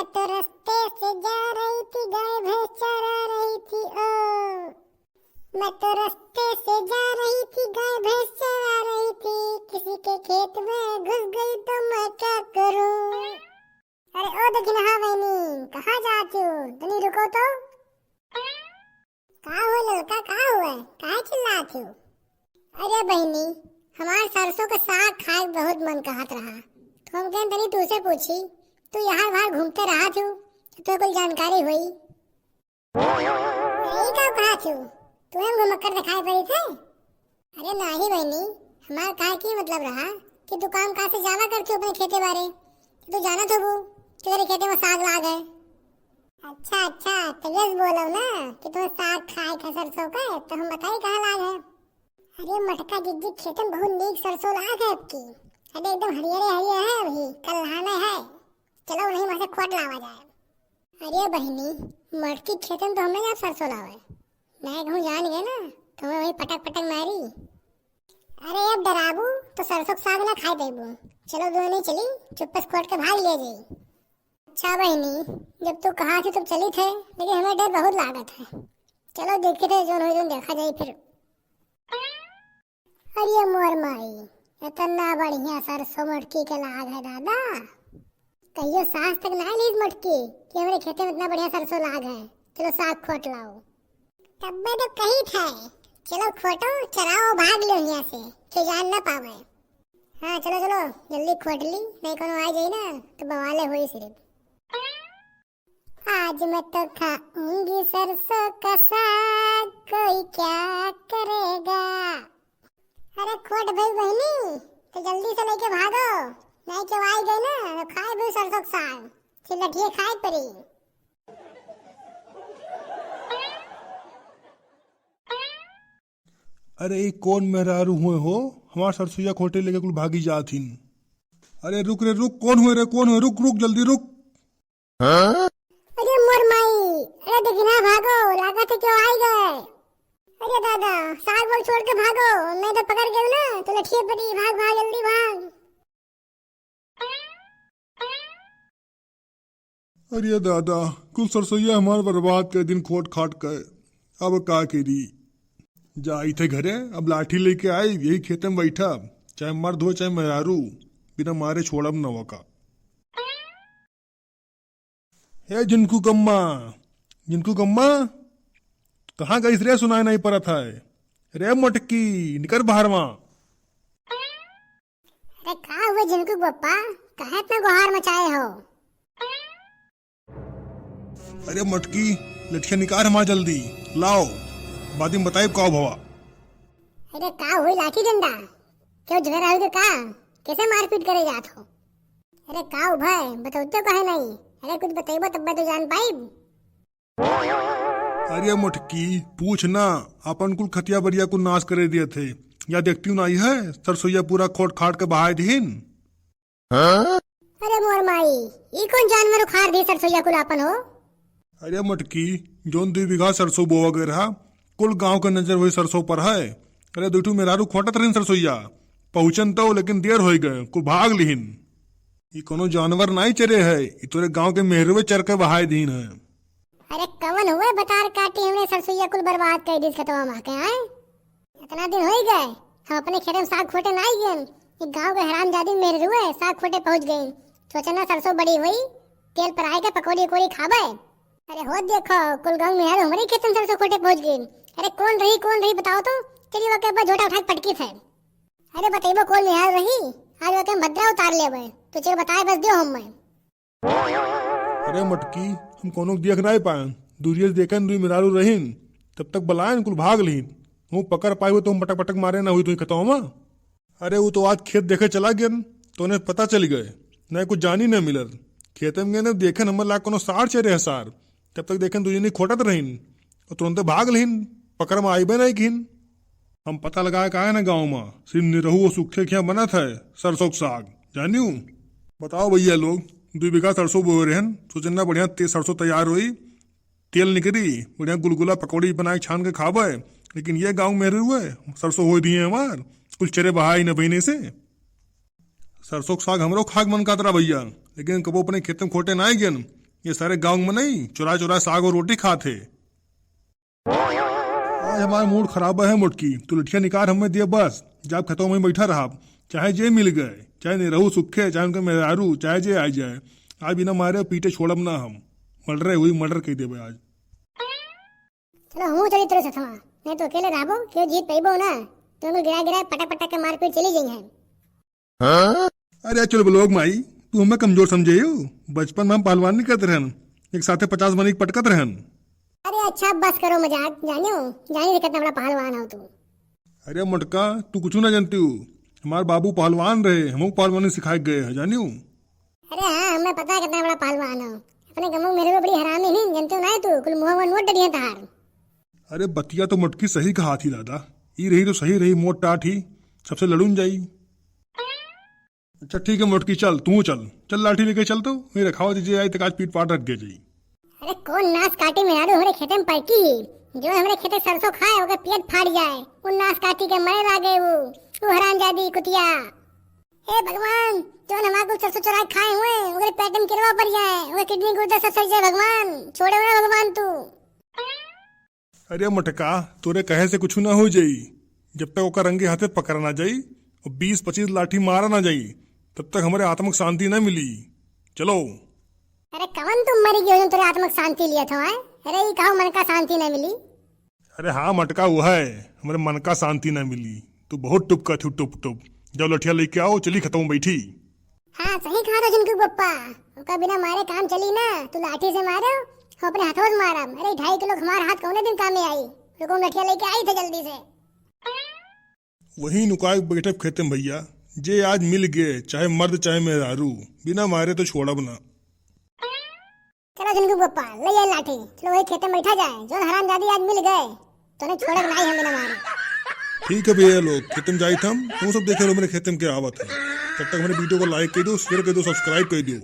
मैं तो रास्ते से जा रही थी, गाय भैंस चरा रही थी। ओ मैं तो रास्ते से जा रही थी, गाय भैंस चरा रही थी। किसी के खेत में घुस गई तो मैं क्या करूं। अरे ओ देखी ना बहनी, कहाँ जाती हो? तनी रुको तो। कहाँ हुआ लड़का, कहाँ हुआ, कहाँ चिल्लाती हो? अरे बहनी, हमारे सरसों का साग खाए बहुत मन कहत रहा, तो हम कहें तनी तुझसे पूछी, तू यहाँ वहाँ घूमते रहा थू तो कोई जानकारी हुई? यही का कहा थू, तुम्हें घुमक्कर दिखाई पड़ी थे? अरे नहीं बहनी, हमारा कहा की मतलब रहा कि तू काम कहाँ से जावा करती अपने खेते बारे, तू जाना तो वो तेरे खेते में साग लाग है। अच्छा अच्छा, तभी बोलो ना कि तुम्हें साग खाए था सरसों का, तो हम बताइए कहाँ लाग है। अरे मटका दीदी, खेतन बहुत नीक सरसों लाग है आपकी। अरे एकदम हरियर हरियर है, अभी कल नहाना है, चलो नहीं वहां से खोट लावा जाए। अरे बहनी, मटकी खेतन तो हमने जब सरसों लावे, मैं कहूँ जान गए ना तो मैं वही पटक पटक मारी। अरे अब डराबू तो सरसों का साग ना खाए देबू, चलो दो नहीं चली, चुप्पे से खोट के भाग ले जाई। अच्छा बहनी, जब तू कहा थी तब चली थे, लेकिन हमें डर बहुत लागत है। चलो देखे थे जो हो जो देखा जाए फिर। अरे मोर माई, इतना बढ़िया सरसों मटकी के लाग है दादा, कहियो सास तक ना ली मटकी कि हमारे खेते में इतना बढ़िया सरसों लाग है, चलो साग खोट लाओ। तब मैं तो कही था, चलो खोटो चराओ भाग लो यहाँ से, कि जान ना पावे। हाँ चलो चलो जल्दी खोट ली, नहीं कोनो आ जाए ना तो बवाले हुई सिर्फ। आज मैं तो खाऊंगी सरसों का साग, कोई क्या करेगा। अरे खोट भाई बहनी, तो जल्दी से लेके भागो, नहीं तो आई गई ना तो खाए भी सरसों का साग, चिल्लटिए खाए परी। अरे कौन मेहरारू हुए हो, हमार सरसोईया खोटे लेके कुल भागी जाथिन। अरे रुक रे रुक, कौन हुए रे, कौन हुए, रुक रुक जल्दी रुक। अरे मोर माई, अरे देखना भागो, लागत है क्यों आई गए। अरे दादा, साग बोल छोड़ के भागो, नहीं तो पकड़ गए ना तो लठिए पड़ी, भाग भाग जल्दी भाग। अरे दादा, कुल सरसोईया हमार बर्बाद कर दिन खोट खाट कर, अब का करी। जाई थे घरे, अब लाठी लेके आई, यही खेते में बैठा, चाहे मर्द हो चाहे मेहरारू, बिना मारे छोड़ब न वका। हे जिनको गम्मा, जिनको गम्मा, कहाँ गई रे, सुनाई नहीं पड़ा था। रे मटकी निकर बाहर वहां। अरे कहा हुए जिनको पप्पा, कहे इतना गुहार मचाए हो? अरे मटकी, लठिया निकाल हमारा जल्दी, लाओ, बाद में बताए का भवा। अरे का हुई लाठी डंडा, क्यों झगड़ा हुई का, कैसे मारपीट करे जात हो? अरे का भाई बताओ तो कहे नहीं, अरे कुछ बताइबो तब मैं तो जान पाइब। अरे मटकी पूछ ना, अपन कुल खतिया बरिया को नाश करे दिए थे, या देखती हूँ नहीं है सरसोईया पूरा खोट खाट के बहाए दीन। अरे मोर माई, ये कौन जानवर उखाड़ दी सरसोईया कुल अपन हो? अरे मटकी, जोन 2 बीघा सरसों बोवा गए रहा, कुल गांव का नजर वही सरसों पर है। अरे दूठू मेहरारू खोटत रही सरसोईया, पहुंचन तो लेकिन देर हो गए, कुल भाग लिहिन। ये कोनो जानवर नहीं चरे है, ये तोरे गांव के मेहरुए चर के बहाए दीन है। अरे कवन हुए बतार काटी हमने सरसोईया कुल बर्बाद कर दी खतवा माँ के आए। इतना दिन हो गए, हम अपने खेत में साग खोटे ना गए, ये गाँव के हरामजादी मेहरुए साग खोटे पहुंच गए, सोचना सरसों बड़ी हुई, तेल पर आएगा पकौड़ी उकौड़ी खाबे। अरे हो देखो, कुल गांव में हमारे खेत में सरसों खोटे पहुंच गई। अरे कौन रही बताओ तो, तेरी वो के झोटा उठा पटकी थे। अरे बताइबो कौन निहाल रही, आज वो के भद्रा उतार ले, तुझे बताए बस दियो हम मैं। अरे मटकी, हम कोनो देख नहीं पाए, दूरिये से देखन 2 मेहरारू रहीन, तब तक बलायन कुल भाग लीन, वो पकड़ पाए तो हम पटक पटक मारे ना हुई, तुम खतवा में। अरे वो तो आज खेत देखे चला गया, तो उन्हें पता चल गए, न कुछ जानी न मिलल, खेते में गए देखन हमर लाग कोनो सार चरे है सार, तब तक देखन तुझे नहीं खोटत रहीन, और तुरंत भाग लीन, पकड़ में आईबे नहीं किन। हम पता लगाए का है ना गाँव में, सिर्फ निरहू और सूखे खिया बना था सरसों का साग, जानियो। बताओ भैया लोग, 2 बीघा सरसों बोए रहन, सोचना बढ़िया सरसों तैयार हुई, तेल निकली, बढ़िया गुलगुला पकौड़ी बनाए छान के खाबे, लेकिन ये गाँव में हुए सरसों हो दिए हमार, कुल चरे बहाई न बहने से। सरसों का साग हमरो खाग मन का तरा भैया, लेकिन कबो अपने खेत में खोटे ना गए, ये सारे गांव में नहीं चुरा चुरा साग और रोटी खाते। आज हमारा मूड खराब है मोटकी, तू लठिया निकाल हमें दिया बस। जब खेतों में बैठा रहा, चाहे जे मिल गए, चाहे निरहू सुखे, चाहे उनके मेहरारू, चाहे जे आ जाए, आज बिना मारे पीटे छोड़ब ना हम। मर्डर हुई मर्डर कह देबे आज। चलो हूँ चली तेरे साथ, नहीं तो अकेले रहबो क्यों जीत पैबो ना, तो गिरा गिरा पटक पटक के मारपीट चली गई है। अरे चल ब्लोग माई, तू हमें कमजोर समझे हो। बचपन में हम पहलवान नहीं करते रहन, एक साथे 50 मनी पटकत रहन। अरे अच्छा बस करो मजाक, जानी कितना बड़ा पहलवान हो तू। अरे मटका, तू कुछ ना जानती हो, हमारे बाबू पहलवान रहे, हम पहलवानी सिखाए गए हैं, जानियो। अरे हाँ हमें पता है कितना बड़ा पहलवान हो, अपने गाँव मेरे को बड़ी हरामी नहीं जानते हो ना तू, कुल मुंह में नोट डरिया तार। अरे बतिया तो मटकी सही कहा थी दादा, ई रही तो सही रही, मोट टाट ही सबसे लड़ून जाई। अच्छा ठीक है मोटकी, चल तू चल चल लाठी लेके चल, तो मेरे रखावा दीजिए आई तक आज पीट पाट रख गए जी। अरे कौन नाश काटी में यारो हमारे खेते में पड़की, जो हमारे खेते सरसों खाए होगा पेट फाड़ जाए, उन नाश काटी के मरे लागे वो हरामजादी कुतिया। हे भगवान, जो हमारे को सरसों चुरा खाए हुए उनके पेट में किरवा पड़ जाए, उनके किडनी गुर्दा सब सही जाए, भगवान छोड़े ना भगवान तू। अरे मटका, तोरे कहे से कुछ ना हो जाई, जब तक ओकर रंगे हाथे पकड़ा ना जाई और 20-25 लाठी मारा ना जाई, तब तक हमारे आत्मिक शांति न मिली। चलो। अरे कवन तुम मरी गई हो तेरे आत्मिक शांति लिया था है? अरे ये कहो मन का शांति न मिली। अरे हाँ मटका, वो है हमारे मन का शांति न मिली, तू बहुत टुप का थी, टुप टुप। जब लठिया लेके आओ, चली खत्म बैठी। हाँ सही कहा था जिनको पप्पा, उसका बिना मारे काम चली ना, तू लाठी से मारो हम अपने हाथों से मारा। अरे 2.5 किलो हमारे हाथ कौन दिन काम में आई, रुको लठिया लेके आई थे जल्दी से। वही नुकाए बैठे खेते में भैया, जे आज मिल गए, चाहे मर्द चाहे मेहरारू, बिना मारे तो छोड़ब ना। चलो जिनको पप्पा ले आए लाठी, चलो वही खेते में बैठा जाए, जो हरामजादी आज मिल गए तो नहीं छोड़ब नहीं हम बिना मारे। ठीक है भैया, लोग खेतम जाए थे हम, तुम सब देखे लो मेरे खेतम के आवत है। तब तक हमारे वीडियो को लाइक कर दो, शेयर कर दो, सब्सक्राइब कर दो।